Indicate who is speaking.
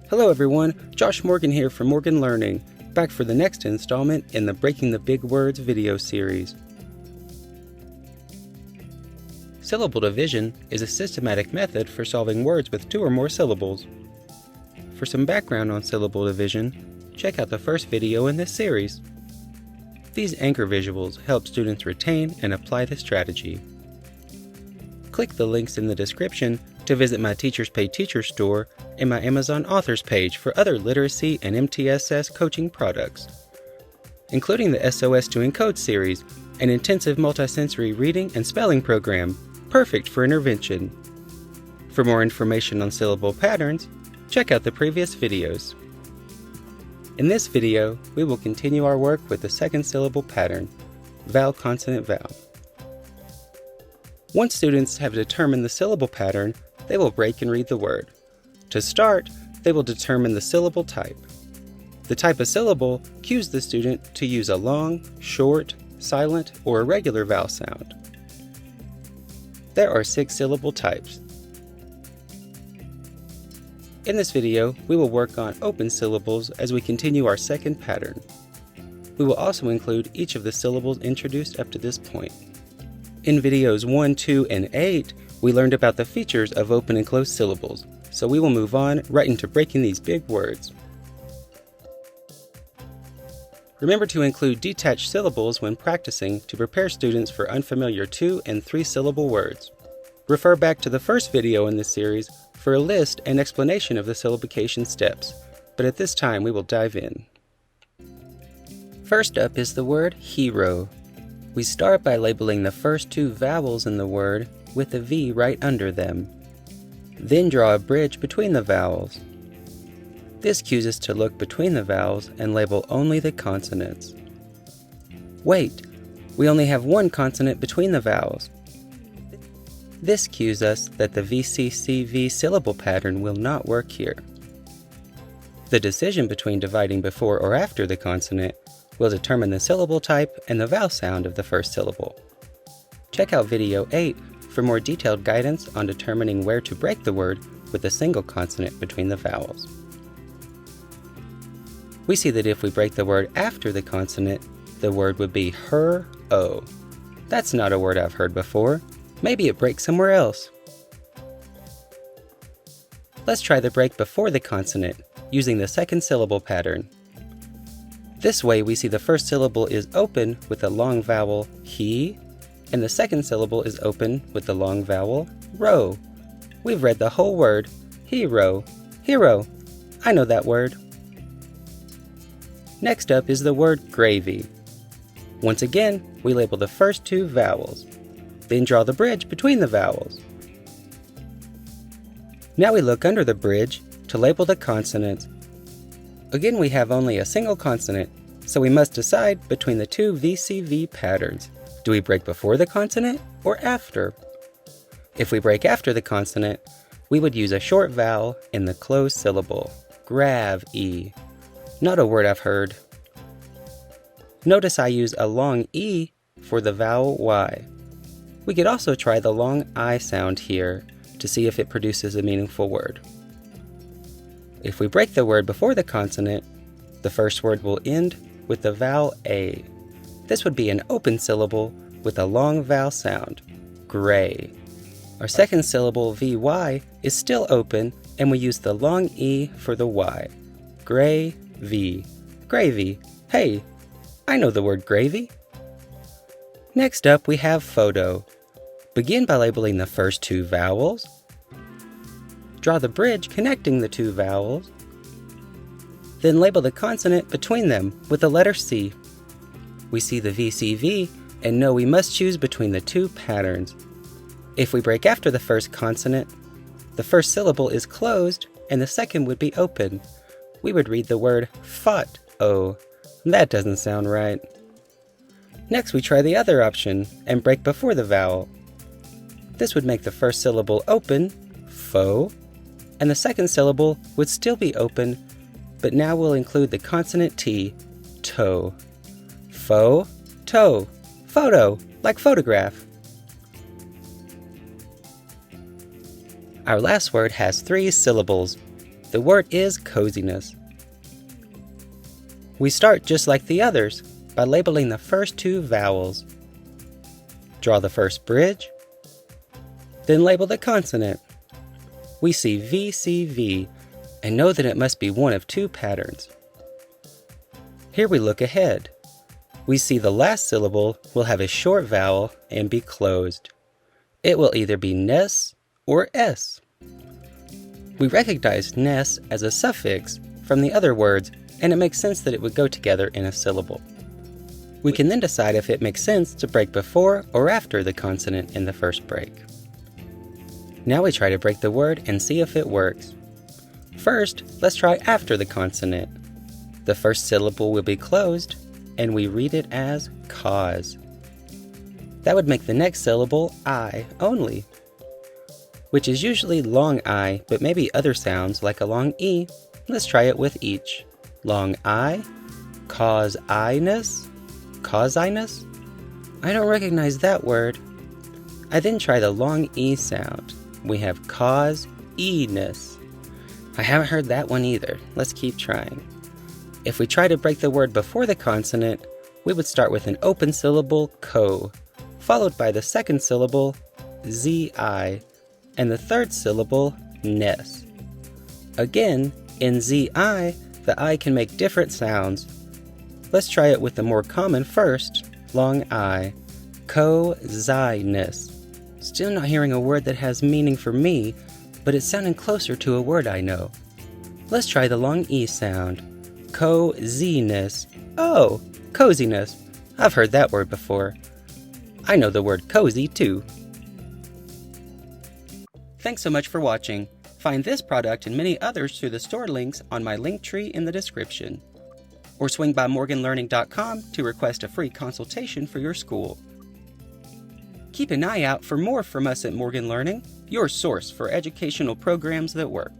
Speaker 1: Hello everyone, Josh Morgan here from Morgan Learning, back for the next installment in the Breaking the Big Words video series. Syllable division is a systematic method for solving words with two or more syllables. For some background on syllable division, check out the first video in this series. These anchor visuals help students retain and apply the strategy. Click the links in the description to visit my Teachers Pay Teacher store and my Amazon Authors page for other literacy and MTSS coaching products, including the SOS to Encode series, an intensive multisensory reading and spelling program, perfect for intervention. For more information on syllable patterns, check out the previous videos. In this video, we will continue our work with the second syllable pattern, vowel, consonant, vowel. Once students have determined the syllable pattern, they will break and read the word. To start, they will determine the syllable type. The type of syllable cues the student to use a long, short, silent, or irregular vowel sound. There are 6 syllable types. In this video, we will work on open syllables as we continue our second pattern. We will also include each of the syllables introduced up to this point. In videos 1, 2, and 8, we learned about the features of open and closed syllables, so we will move on right into breaking these big words. Remember to include detached syllables when practicing to prepare students for unfamiliar 2- and 3-syllable words. Refer back to the first video in this series for a list and explanation of the syllabication steps, but at this time we will dive in. First up is the word hero. We start by labeling the first 2 vowels in the word with a V right under them. Then draw a bridge between the vowels. This cues us to look between the vowels and label only the consonants. Wait, we only have one consonant between the vowels. This cues us that the VCCV syllable pattern will not work here. The decision between dividing before or after the consonant will determine the syllable type and the vowel sound of the first syllable. Check out video 8 for more detailed guidance on determining where to break the word with a single consonant between the vowels. We see that if we break the word after the consonant, the word would be her-o. That's not a word I've heard before. Maybe it breaks somewhere else. Let's try the break before the consonant using the second syllable pattern. This way we see the first syllable is open with a long vowel he, and the second syllable is open with the long vowel ro. We've read the whole word, hero, hero. I know that word. Next up is the word gravy. Once again, we label the first 2 vowels, then draw the bridge between the vowels. Now we look under the bridge to label the consonants. Again, we have only a single consonant, so we must decide between the 2 VCV patterns. Do we break before the consonant or after? If we break after the consonant, we would use a short vowel in the closed syllable, grav-e. Not a word I've heard. Notice I use a long E for the vowel Y. We could also try the long I sound here to see if it produces a meaningful word. If we break the word before the consonant, the first word will end with the vowel A. This would be an open syllable with a long vowel sound, gray. Our second syllable, VY, is still open, and we use the long E for the Y, gray-v, gravy. Hey, I know the word gravy. Next up, we have photo. Begin by labeling the first 2 vowels. Draw the bridge connecting the 2 vowels. Then label the consonant between them with the letter C. We see the VCV and know we must choose between the 2 patterns. If we break after the first consonant, the first syllable is closed and the second would be open. We would read the word fought-o. That doesn't sound right. Next, we try the other option and break before the vowel. This would make the first syllable open, fo, and the second syllable would still be open, but now we'll include the consonant T, toe. Fo, toe, photo, like photograph. Our last word has 3 syllables. The word is coziness. We start just like the others by labeling the first two vowels. Draw the first bridge, then label the consonant. We see VCV and know that it must be one of two patterns. Here we look ahead. We see the last syllable will have a short vowel and be closed. It will either be ness or s. We recognize ness as a suffix from the other words, and it makes sense that it would go together in a syllable. We can then decide if it makes sense to break before or after the consonant in the first break. Now we try to break the word and see if it works. First, let's try after the consonant. The first syllable will be closed, and we read it as cause. That would make the next syllable I only, which is usually long I, but maybe other sounds like a long E. Let's try it with each. Long I, cause-I-ness, cause-I-ness? I don't recognize that word. I then try the long E sound. We have cause-E-ness. I haven't heard that one either. Let's keep trying. If we try to break the word before the consonant, we would start with an open syllable, co, followed by the second syllable, zi, and the third syllable, ness. Again, in zi, the I can make different sounds. Let's try it with the more common first, long I, coziness. Still not hearing a word that has meaning for me, but it's sounding closer to a word I know. Let's try the long E sound, coziness. Oh, coziness. I've heard that word before. I know the word cozy too. Thanks so much for watching. Find this product and many others through the store links on my link tree in the description. Or swing by morganlearning.com to request a free consultation for your school. Keep an eye out for more from us at Morgan Learning, your source for educational programs that work.